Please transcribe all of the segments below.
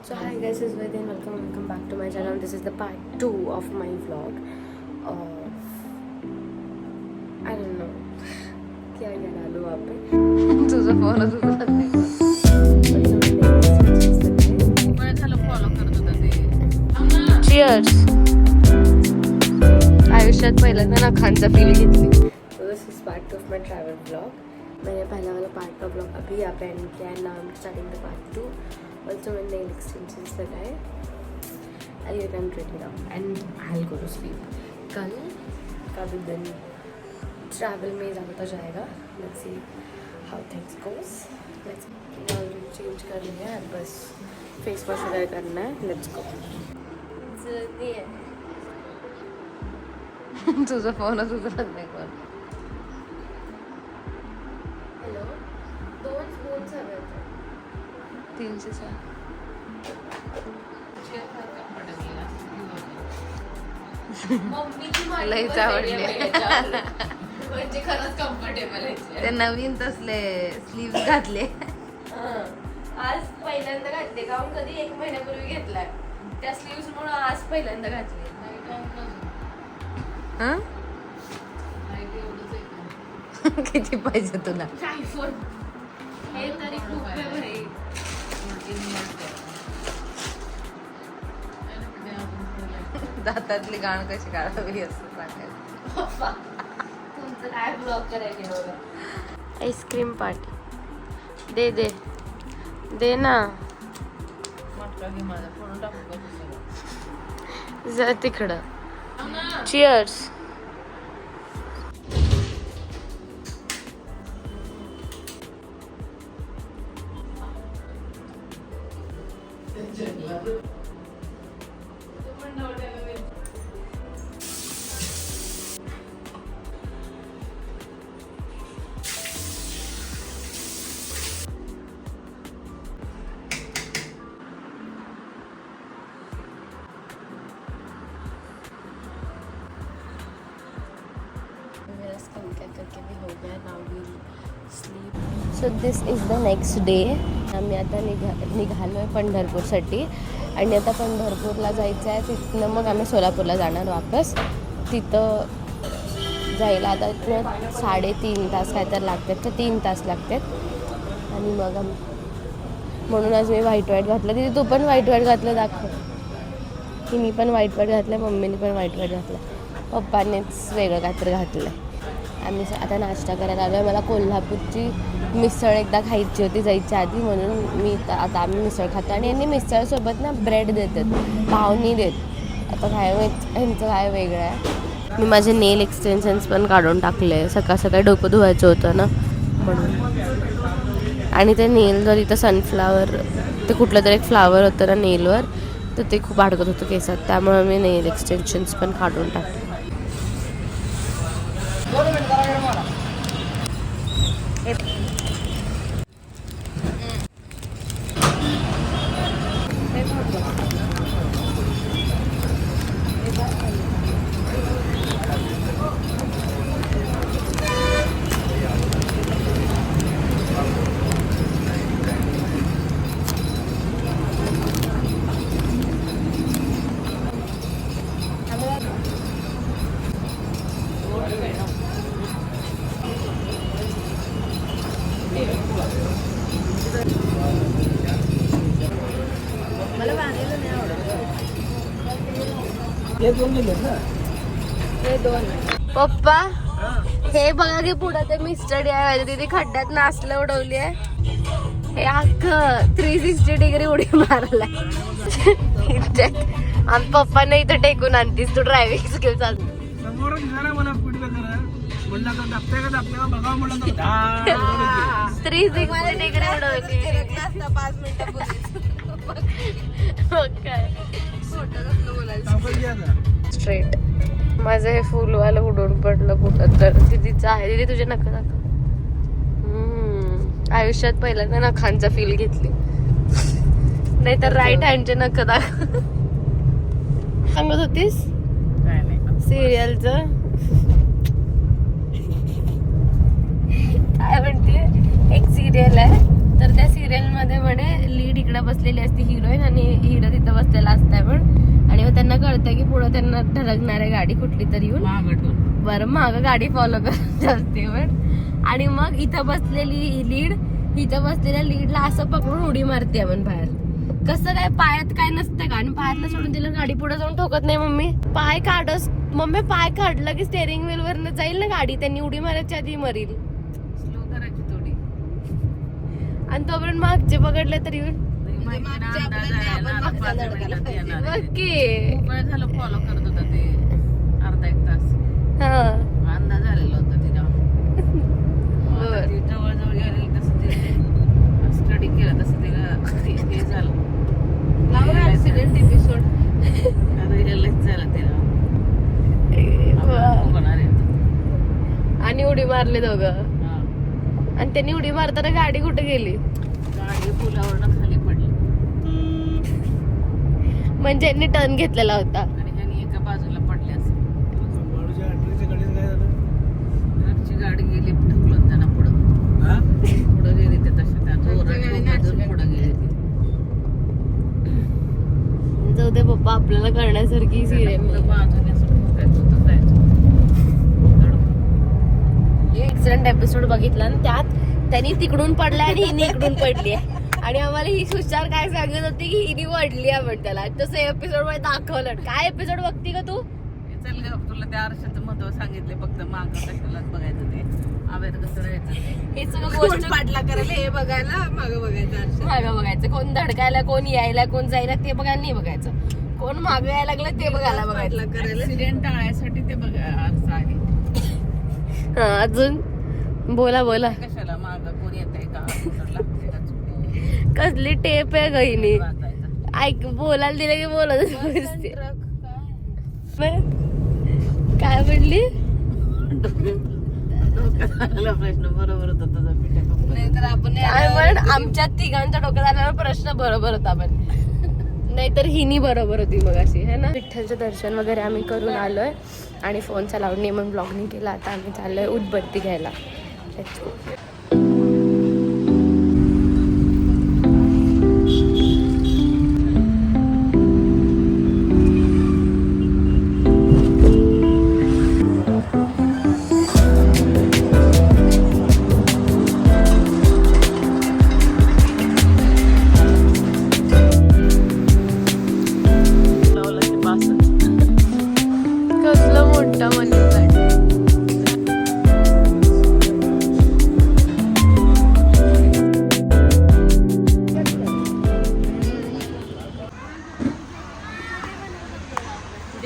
So hi guys, this is Vedin. Welcome back to my channel. This is the part 2 of my vlog of I don't know क्या क्या डालूं वहाँ पे तुझा follow तुझं follow करत होता ते. Cheers. आयुष्यात पहिल्यांदा नखांचा फील घेतली. So this is part 2 of my travel vlog. मैंने पहला वाला पार्ट का ब्लॉग अभी यहाँ पे एंड किया है. Now I am starting the part 2. Also my nail extensions लगाए. I'll get them ready now and I'll go to sleep. कल का भी दिन ट्रैवल में ज़्यादा जाएगा. Let's see how things goes. Let's change कर लिया है, बस फेस वॉश वगैरह करना है. Let's go. जल्दी है. तुझा फॉलो तुझं लग्न कर. हॅलो, 2 स्पून्स हवे होते. 300. लईच आवडले. म्हणजे खरंच कम्फर्टेबल आहे. ते नवीन तसले स्लीव्ह घातले. आज पहिल्यांदा घातले. गाऊन कधी 1 महिन्यापूर्वी घेतलाय. त्या स्लीव्स मुळे आज पहिल्यांदा घातले. हं? किती पाहिजे तुला? आयफोन हे तरी खूप आहे भाई. दातातली गाण कशी काढावी असं सांगायचं. पप्पा तुमचं काय ब्लॉग करायचे बघा. आईस्क्रीम पार्टी दे दे दे ना. माझा फोन टाकू. जा तिकडं. चिअर्स. करके भी हो गया. Now we sleep. So this is the next day. आम्ही आता निघालो आहे पंढरपूरसाठी आणि आता पंढरपूरला जायचं आहे. तिथनं मग आम्ही सोलापूरला जाणार वापस. तिथं जायला आता 3.5 तास काय तर लागतात तर 3 तास लागतात. आणि मग म्हणून आज मी व्हाईट घातलं. तिथे तू पण व्हाईट घातलं दाखव की मी पण व्हाईट घातलं. मम्मीने पण व्हाईट घातलं. पप्पानेच वेगळं काहीतरी घातलं. आम्ही आता नाश्ता करायला आलो आहे. मला कोल्हापूरची मिसळ एकदा खायची होती जायच्या आधी, म्हणून आता आम्ही मिसळ खातो. आणि यांनी मिसळसोबत ना ब्रेड देतात, पाव नाही देत. आता काय ह्यांचं काय वेगळं आहे. मी माझे नेल एक्सटेन्शन्स पण काढून टाकले. सकाळ सकाळी डोकं धुवायचं होतं ना म्हणून. आणि ते नेल जर इथं सनफ्लावर ते कुठलं तरी एक फ्लावर होतं ना नेलवर, तर ते खूप अडकत होतं केसात. त्यामुळे मी नेल एक्सटेन्शन्स पण काढून टाकले. मला वांग्याला नाही आवडत. हे 2 दिलेत ना. हे 2. पप्पा हे बघा की पुढे ते मिस्टर आहे. तिथे खड्ड्यात नाचलं उडवली आहे. हे अख्खं 360 डिग्री उडी मारलाय. आणि पप्पाने इथं टेकून आणतीस तू ड्रायव्हिंग स्किल चालू. 360 डिग्री उडवली. 5 मिनिटं स्ट्रेट. माझं हे फुलवालं उडून पडलं कुठं तर. दिदीचं आहे. दिदी तुझे नख दाखव. आयुष्यात पहिल्यांदा नखांचा फील घेतली. नाहीतर राईट हँडचे नख दाखव. सांगत होतीस सिरियलचं काय म्हणते. एक सिरियल आहे तर त्या सिरियल मध्ये म्हणे लीड इकडे बसलेली असते हिरोईन आणि हिरो तिथं बसलेला असताय पण आणि मग त्यांना कळतंय की पुढे त्यांना ठरकणार आहे गाडी कुठली तरी येऊन बरं मागं गाडी फॉलो करायची असते पण आणि मग इथं बसलेली लीड इथं बसलेल्या लीडला असं पकडून उडी मारते आपण बाहेर. कसं काय पायात काय नसतं का आणि पायातलं सोडून दिलं गाडी पुढे जाऊन ठोकत नाही मम्मी. पाय काढस मम्मी पाय काढलं की स्टेअरिंग व्हील वरनं जाईल ना गाडी त्यांनी उडी मारायच्या आधी मरील. स्लो करायची थोडी आणि तोपर्यंत मागचे पकडले तरी झालं फॉलो करत होता ते अर्धा एक तास अंदाज आलेला होता तिला. जवळ गेलेली तसं ते स्टडी केला तसं तिला हे झालं ऍक्सिडेंट एपिसोड रिअलाइज झालं तिला आणि उडी मारले दोघं आणि त्यांनी उडी मारताना गाडी कुठे गेली गाडी पुलावरनं खाली पडली म्हणजे यांनी टर्न घेतलेला होता आणि ह्यानी एका बाजूला पडले असं गाडी गेली ढकलून त्यांना पुढं गेली ते तशा पुढं गेली ती. जाऊ दे पप्पा आपल्याला करण्यासारखी सिरियल बाजूने असं ठोकायचं होतं जायचं एक्सिडेंट एपिसोड बघितला आणि त्यात त्यांनी तिकडून पडलाय आणि हिने इकडून पडली आणि आम्हाला ही सुशार काय सांगत होती की हिने वडली आपण त्याला तसं एपिसोड मध्ये दाखवलं. काय एपिसोड बघती का तू? चल ग तुला त्या आरशाचं महत्व सांगितले फक्त मागं कशाला बघायचं ते आवेर कसं राहायचं हे सगळं गोष्ट पाठला करायला हे बघायला मागं बघायचं मागं बघायचं. कोण धडकायला कोण यायला कोण जायला ते बघायला नाही बघायचं. कोण मागं यायला लागलं ते बघायला बघायचं. ऍक्सिडेंट टाळायसाठी ते आरसा आहे. हा अजून बोला बोला कशाला मागं कोण येत आहे का कसली टेप आहे गहिनी ऐक बोलायला दिलं की बोलत बसते. काय म्हणली प्रश्न बरोबर होता तुझा पिठा आपण पण आमच्या तिघांच्या डोक्यात आलेला प्रश्न बरोबर होता पण नाहीतर हिनी बरोबर होती मग अशी है ना. विठ्ठलचं दर्शन वगैरे आम्ही करून आलोय आणि फोनचा लाऊड नाही म्हणून ब्लॉग नाही केला. आता आम्ही चाललोय उदबत्ती घ्यायला. कसलं मोठा मनी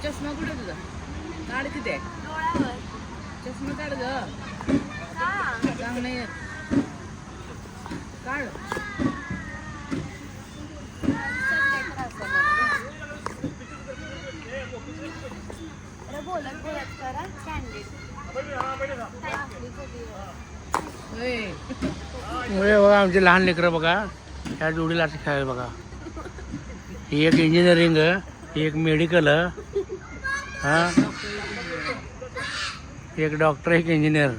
चष्मा कुठे तुझा काढ तिथे चष्मा काढ ग चांग नाही काढ बघा आमचे लहान लेकरं बघा ह्या जोडीला असं खेळायला बघा. ही एक इंजिनिअरिंग एक मेडिकल हा एक डॉक्टर एक इंजिनियर.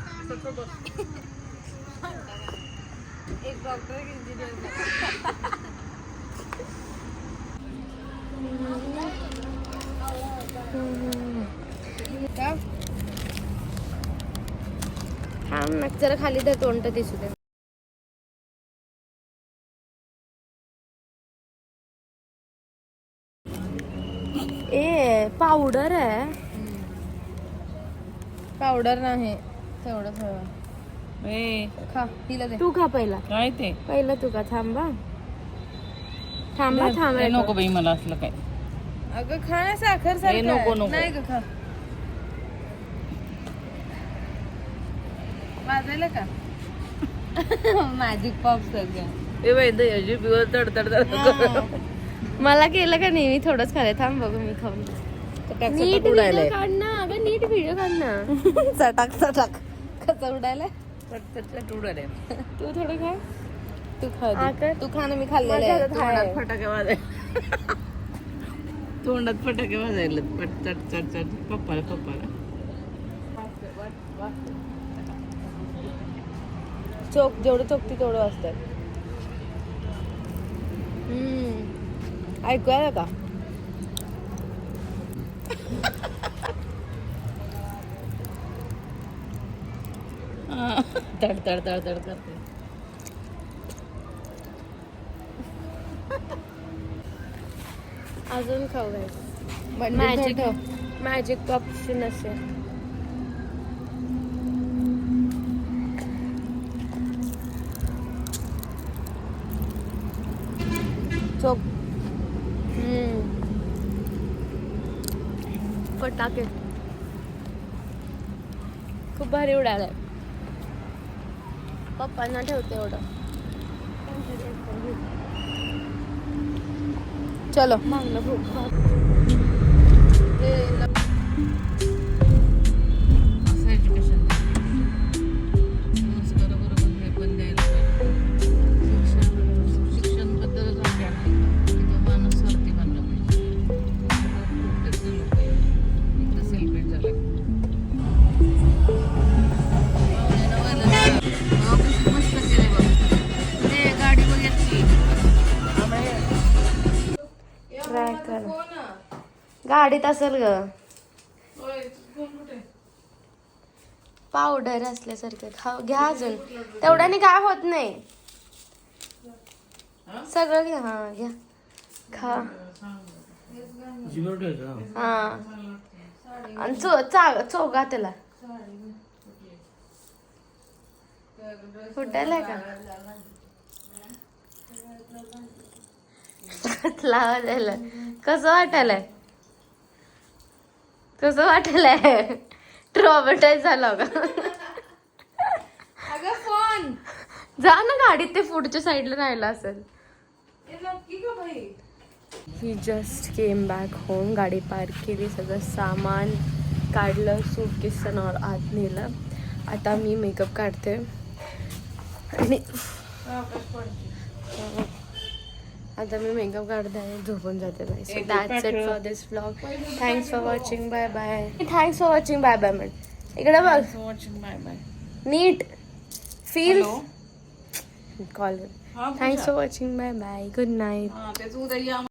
हा जरा खाली द्या तोंड दिसू दे. ए पावडर आहे. पावडर नाही तेवढं खा तिला दे. तू खा पहिला. काय ते पहिला तू का थांबा थांबा थांबा नको बाई मला असलं काय. अगं खा ना साखर सारखं नको नको नाही ग खा. वाजायला का मॅजिक पॉप सगळं ए बाई दह्याची पिवळ तडतड मला केलं का नाही मी थोडंच खाल्लं. थांब बघू मी खाऊन. नीट व्हिडिओ काढ ना अगं नीट व्हिडिओ काढ ना. चटाक चटाक कसं उडायला चट उडाले. तू थोडं खा. तू खा तू खा ना मी खाल्लेलं तोंडात फटाके वाजाय तोंडात फटाके वाजायला चट चट चट पप्पाला पप्पाला चोक जेवढं चोकती तेवढं असतात. ऐकू आलं का? तड तड तड तड करते. अजून खाऊ काय? मॅजिक मॅजिक पॉपची नसेल. चोप. फटाके खूप भारी उडालाय. पप्पांना ठेवते एवढं. चलो मागलं खूप असं एज्युकेशन बरोबर हे पण द्यायला पाहिजे. शिक्षण बद्दलच आपल्या की तो माणूस स्वार्थी बनला पाहिजे. इकडे सेलिब्रेट झाला. मस्त केलंय बघ. ते गाडी बघितली. ट्राय कर. गाडीत असेल ग. पावडर असल्यासारखं खाऊ घ्या अजून. तेवढ्याने काय होत नाही. सगळं घ्या. हा घ्या खा. हा आणि चौगा त्याला फुटायलाय का? लावायला कसं वाटायलाय? कसं वाटायलाय? ट्रॉमॅटाईज झाला का? अगं फोन जा ना गाडीत. ते पुढच्या साईडला राहिला असेल. ही जस्ट केम बॅक होम. गाडी पार्क केली, सगळं सामान काढलं, सूटकेस आत नेलं. आता मी मेकअप काढते आणि आता मी मेकअप काढते आणि झोपून जाते. So that's it for this vlog. Thanks for watching. Bye bye. Thanks for watching. Bye bye म्हण. इकडे बघ. वॉचिंग. Bye bye. नीट फील कॉल. Thanks for watching. Bye bye. Good night. तेच उद्या